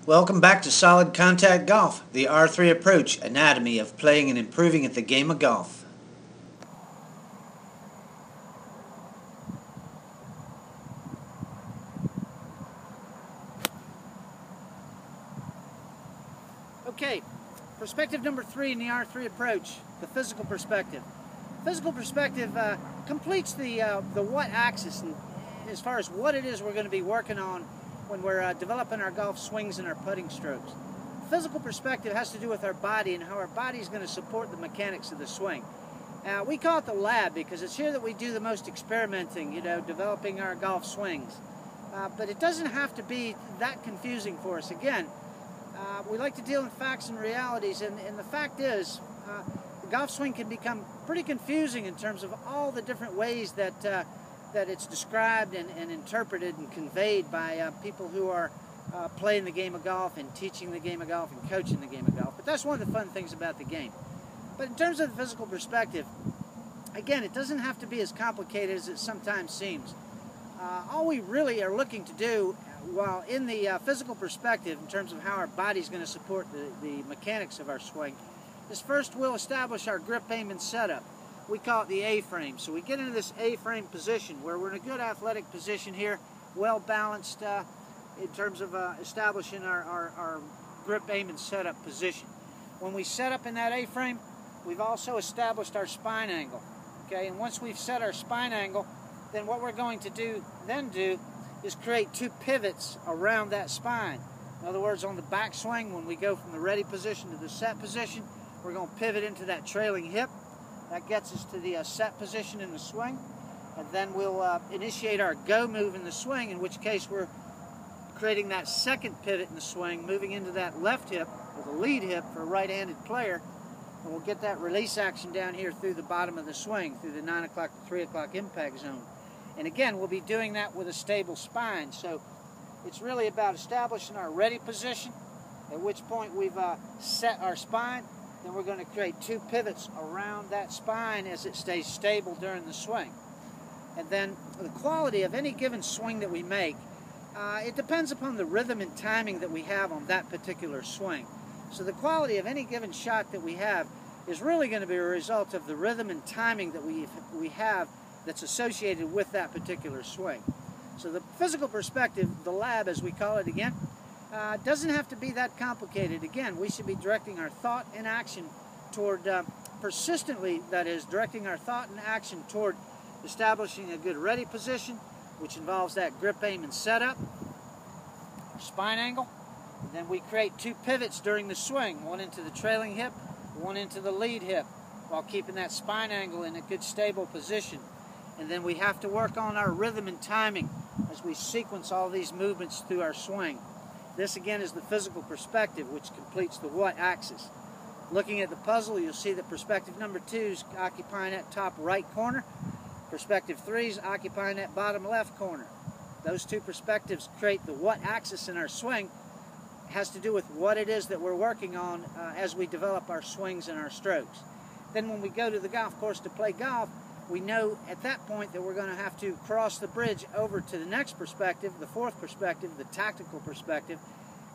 Welcome back to Solid Contact Golf, the R3 approach, anatomy of playing and improving at the game of golf. Okay, perspective number 3 in the R3 approach, the physical perspective. Physical perspective completes the what axis and as far as what it is we're going to be working on when we're developing our golf swings and our putting strokes. Physical perspective has to do with our body and how our body is going to support the mechanics of the swing. We call it the lab because it's here that we do the most experimenting, developing our golf swings. But it doesn't have to be that confusing for us. Again, we like to deal in facts and realities, and the fact is, the golf swing can become pretty confusing in terms of all the different ways that it's described and interpreted and conveyed by people who are playing the game of golf and teaching the game of golf and coaching the game of golf. But that's one of the fun things about the game. But in terms of the physical perspective, again, it doesn't have to be as complicated as it sometimes seems. All we really are looking to do while in the physical perspective, in terms of how our body's going to support the mechanics of our swing, is first we'll establish our grip, aim, and setup. We call it the A-frame. So we get into this A-frame position where we're in a good athletic position here, well balanced in terms of establishing our grip, aim, and setup position. When we set up in that A-frame, we've also established our spine angle. Okay, and once we've set our spine angle, then what we're going to do is create 2 pivots around that spine. In other words, on the backswing, when we go from the ready position to the set position, we're going to pivot into that trailing hip. That gets us to the set position in the swing. And then we'll initiate our go move in the swing, in which case we're creating that second pivot in the swing, moving into that left hip, or the lead hip for a right-handed player. And we'll get that release action down here through the bottom of the swing, through the 9 o'clock to 3 o'clock impact zone. And again, we'll be doing that with a stable spine. So it's really about establishing our ready position, at which point we've set our spine. Then we're going to create 2 pivots around that spine as it stays stable during the swing. And then the quality of any given swing that we make, it depends upon the rhythm and timing that we have on that particular swing. So the quality of any given shot that we have is really going to be a result of the rhythm and timing that we have that's associated with that particular swing. So the physical perspective, the lab as we call it again, doesn't have to be that complicated. Again, we should be directing our thought and action toward, persistently, that is, directing our thought and action toward establishing a good ready position, which involves that grip, aim, and setup, our spine angle. And then we create 2 pivots during the swing, one into the trailing hip, one into the lead hip, while keeping that spine angle in a good stable position. And then we have to work on our rhythm and timing as we sequence all these movements through our swing. This again is the physical perspective, which completes the what axis. Looking at the puzzle, you'll see that perspective number 2 is occupying that top right corner. Perspective 3 is occupying that bottom left corner. Those 2 perspectives create the what axis in our swing. It has to do with what it is that we're working on as we develop our swings and our strokes. Then when we go to the golf course to play golf, we know at that point that we're going to have to cross the bridge over to the next perspective, the 4th perspective, the tactical perspective,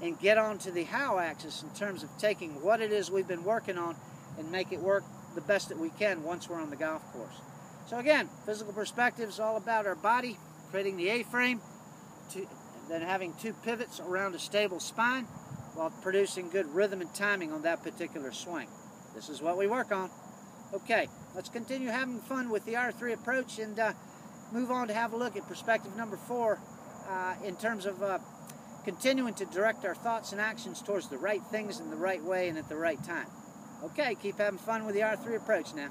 and get onto the how axis in terms of taking what it is we've been working on and make it work the best that we can once we're on the golf course. So again, physical perspective is all about our body, creating the A-frame, then having 2 pivots around a stable spine while producing good rhythm and timing on that particular swing. This is what we work on. Okay, let's continue having fun with the R3 approach and move on to have a look at perspective number 4 in terms of continuing to direct our thoughts and actions towards the right things in the right way and at the right time. Okay, keep having fun with the R3 approach now.